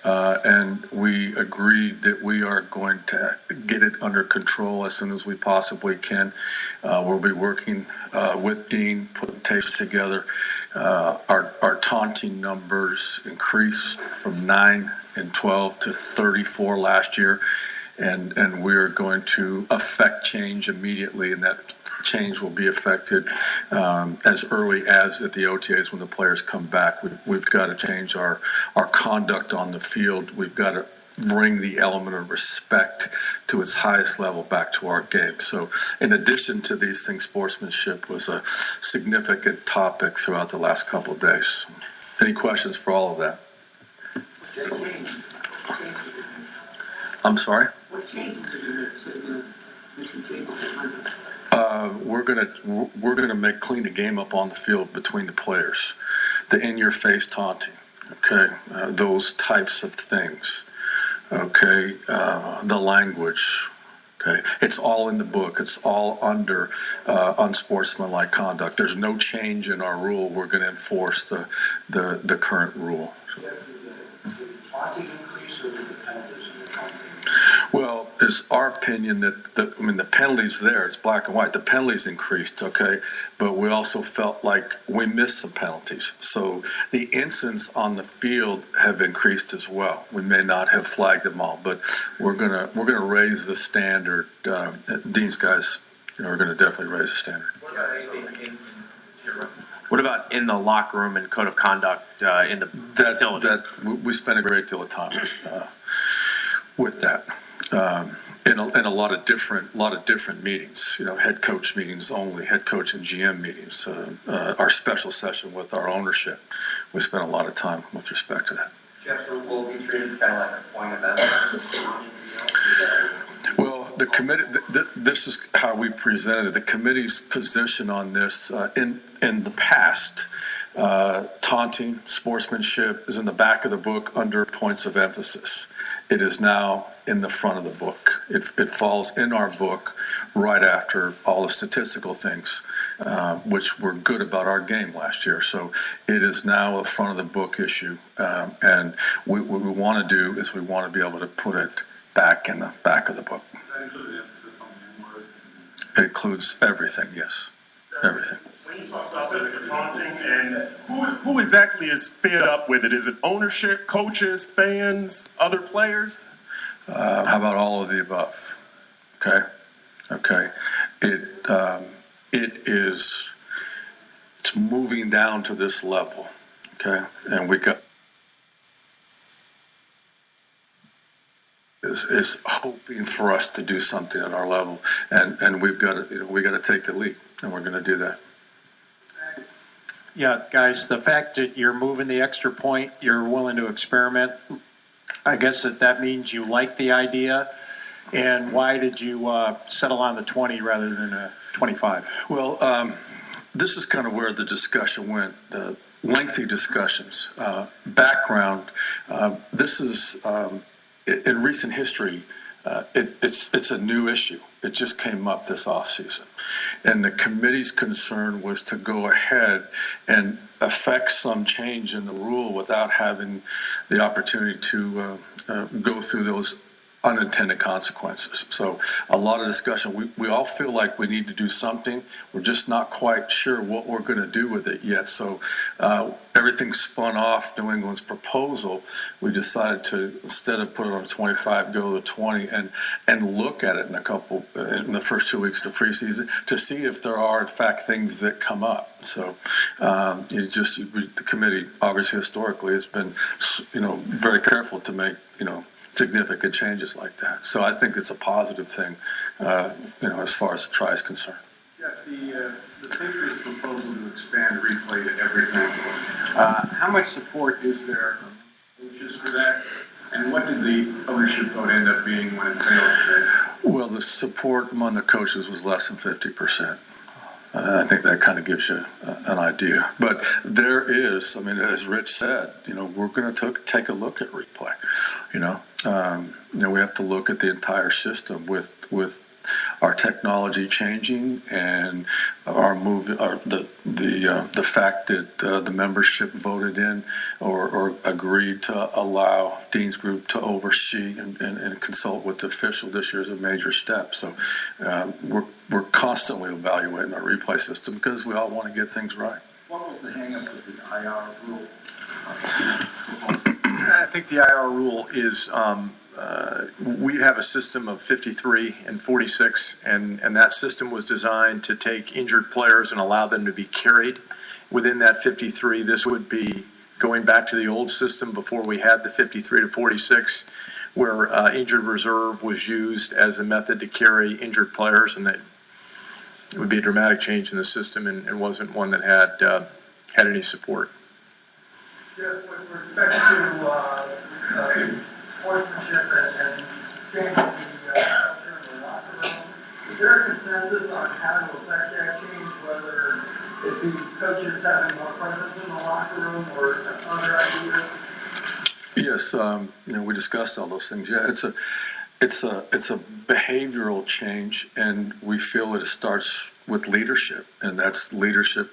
And we agreed that we are going to get it under control as soon as we possibly can. We'll be working with Dean, putting tapes together. Our taunting numbers increased from 9 and 12 to 34 last year, and we're going to affect change immediately, and that change will be affected as early as at the OTAs when the players come back. We've got to change our conduct on the field. We've got to bring the element of respect to its highest level back to our game. So in addition to these things, sportsmanship was a significant topic throughout the last couple of days. Any questions for all of that? I'm sorry? What changes did you make? So you're make some changes we're gonna clean the game up on the field between the players, the in-your-face taunting, okay, those types of things, okay, the language, okay, it's all in the book. It's all under unsportsmanlike conduct. There's no change in our rule. We're going to enforce the current rule. Well, it's our opinion that the penalties there, it's black and white. The penalties increased, okay, but we also felt like we missed some penalties. So the incidents on the field have increased as well. We may not have flagged them all, but we're gonna raise the standard. Dean's guys, are going to definitely raise the standard. What about in the locker room and code of conduct in the facility? We spent a great deal of time with that. In a lot of different meetings, head coach meetings only, head coach and GM meetings, our special session with our ownership. We spent a lot of time with respect to that. Jeff, so will be treated kind of like a point of emphasis? Well, the committee, this is how we presented it. The committee's position on this in the past, taunting, sportsmanship is in the back of the book under points of emphasis. It is now in the front of the book. It falls in our book right after all the statistical things, which were good about our game last year. So it is now a front of the book issue. And what we want to do is we want to be able to put it back in the back of the book. Does that include the emphasis on the N-word? It includes everything, yes. Everything. When you talk about the taunting, and who exactly is fed up with it? Is it ownership, coaches, fans, other players? How about all of the above? Okay. It's moving down to this level. Okay, and we got is hoping for us to do something at our level, and we got to take the lead, and we're going to do that. Yeah, guys, the fact that you're moving the extra point, you're willing to experiment, I guess that means you like the idea. And why did you settle on the 20 rather than 25? Well, this is kind of where the discussion went, lengthy discussions. Background, this is, in recent history, it's a new issue. It just came up this offseason. And the committee's concern was to go ahead and affect some change in the rule without having the opportunity to go through those unintended consequences. So a lot of discussion. We all feel like we need to do something. We're just not quite sure what we're going to do with it yet. So everything spun off New England's proposal. We decided to, instead of put it on 25, go to 20 and look at it in the first 2 weeks of the preseason to see if there are in fact things that come up. So the committee obviously historically has been very careful to make significant changes like that. So I think it's a positive thing, as far as the try is concerned. Yeah, the Patriots' proposal to expand replay to everything. How much support is there from coaches for that? And what did the ownership vote end up being when it failed today? Well, the support among the coaches was less than 50%. I think that kind of gives you an idea. But there is, as Rich said, we're going to take a look at replay. We have to look at the entire system with our technology changing and our move, or the fact that the membership voted in or agreed to allow Dean's Group to oversee and consult with the official this year is a major step. So we're constantly evaluating our replay system because we all want to get things right. What was the hang-up with the IR rule? I think the IR rule is we have a system of 53 and 46, and that system was designed to take injured players and allow them to be carried within that 53. This would be going back to the old system before we had the 53 to 46, where injured reserve was used as a method to carry injured players, and that it would be a dramatic change in the system and wasn't one that had any support. Jeff, with respect to sportsmanship and changing the culture in the locker room, is there a consensus on how to affect that change, whether it be coaches having more presence in the locker room or other ideas? Yes, we discussed all those things. Yeah, it's a behavioral change, and we feel it starts with leadership, and that's leadership,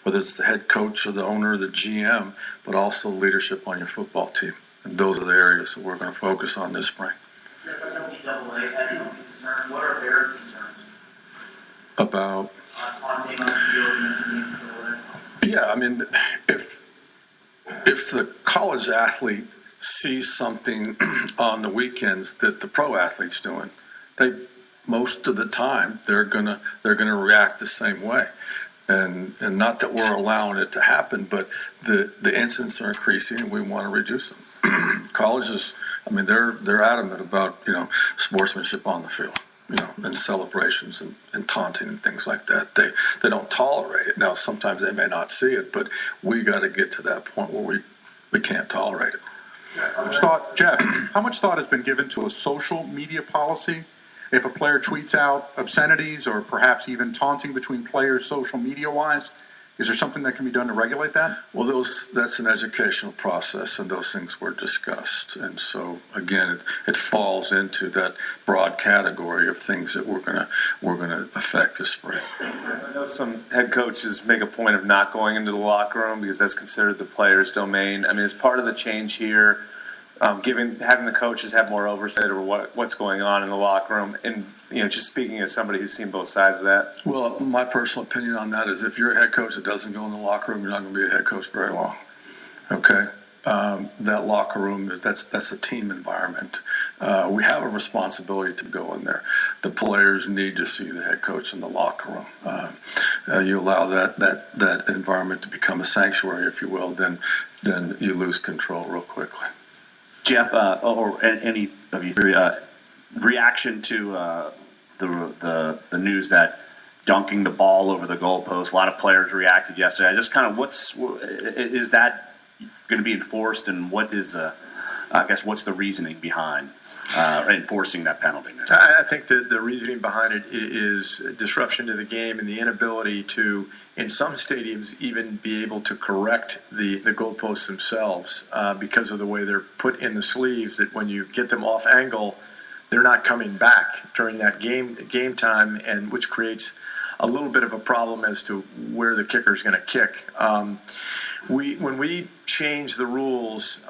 whether it's the head coach or the owner or the GM, but also leadership on your football team. And those are the areas that we're going to focus on this spring. If the NCAA has some concern, what are their concerns? About? Taunting on the field and the NCAA? Yeah, I mean, if the college athlete sees something on the weekends that the pro athlete's doing, most of the time they're gonna react the same way. And not that we're allowing it to happen, but the incidents are increasing, and we want to reduce them. Colleges, I mean, they're adamant about sportsmanship on the field, and celebrations and taunting and things like that. They don't tolerate it. Now, sometimes they may not see it, but we got to get to that point where we can't tolerate it. How much thought has been given to a social media policy? If a player tweets out obscenities or perhaps even taunting between players social media-wise, is there something that can be done to regulate that? Well, that's an educational process, and those things were discussed. And so, again, it falls into that broad category of things that we're gonna affect this spring. I know some head coaches make a point of not going into the locker room because that's considered the player's domain. I mean, as part of the change here, having the coaches have more oversight over what's going on in the locker room, and just speaking as somebody who's seen both sides of that. Well, my personal opinion on that is if you're a head coach that doesn't go in the locker room, you're not going to be a head coach very long. Okay, that locker room that's a team environment. We have a responsibility to go in there. The players need to see the head coach in the locker room. You allow that environment to become a sanctuary, if you will, then you lose control real quickly. Jeff, or any of you three, reaction to the news that dunking the ball over the goalpost. A lot of players reacted yesterday. Just kind of is that going to be enforced, and what is what's the reasoning behind enforcing that penalty? I think that the reasoning behind it is disruption to the game and the inability to, in some stadiums, even be able to correct the goalposts themselves because of the way they're put in the sleeves, that when you get them off angle, they're not coming back during that game time, and which creates a little bit of a problem as to where the kicker is going to kick. When we changed the rules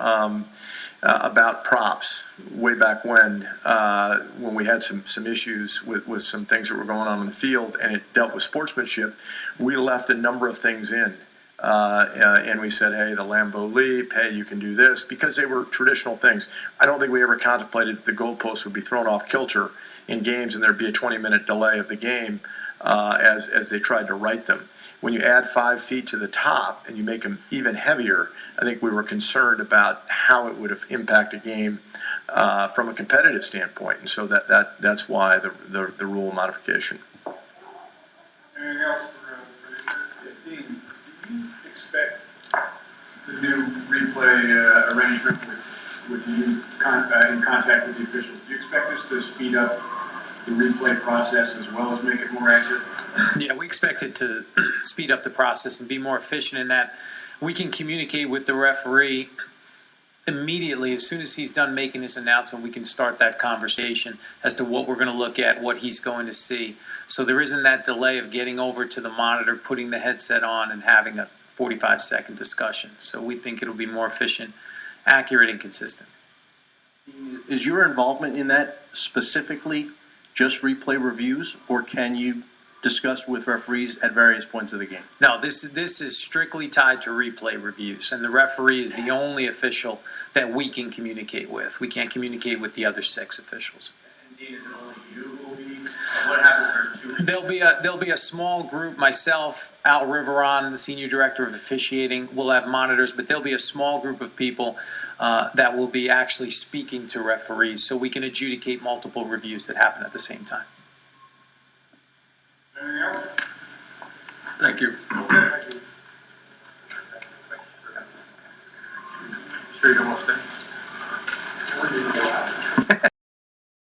about props way back when we had some issues with some things that were going on in the field, and it dealt with sportsmanship, we left a number of things in. And we said, hey, the Lambeau Leap, hey, you can do this, because they were traditional things. I don't think we ever contemplated that the goalposts would be thrown off kilter in games and there'd be a 20-minute delay of the game as they tried to right them. When you add 5 feet to the top and you make them even heavier, I think we were concerned about how it would have impacted a game from a competitive standpoint, and so that's why the rule modification. Anything else for Dean? Do you expect the new replay arrangement with you in contact with the officials? Do you expect this to speed up the replay process as well as make it more accurate? Yeah, we expect it to speed up the process and be more efficient in that we can communicate with the referee immediately, as soon as he's done making his announcement, we can start that conversation as to what we're going to look at, what he's going to see. So there isn't that delay of getting over to the monitor, putting the headset on, and having a 45-second discussion. So we think it'll be more efficient, accurate, and consistent. Is your involvement in that specifically just replay reviews, or can you discuss with referees at various points of the game? No, this is strictly tied to replay reviews, and the referee is the only official that we can communicate with. We can't communicate with the other 6 officials. And Dean, is it only you who will be? What happens if there's 2? There'll be a small group. Myself, Al Riveron, the senior director of officiating, will have monitors, but there'll be a small group of people that will be actually speaking to referees, so we can adjudicate multiple reviews that happen at the same time. Anything else? Thank you.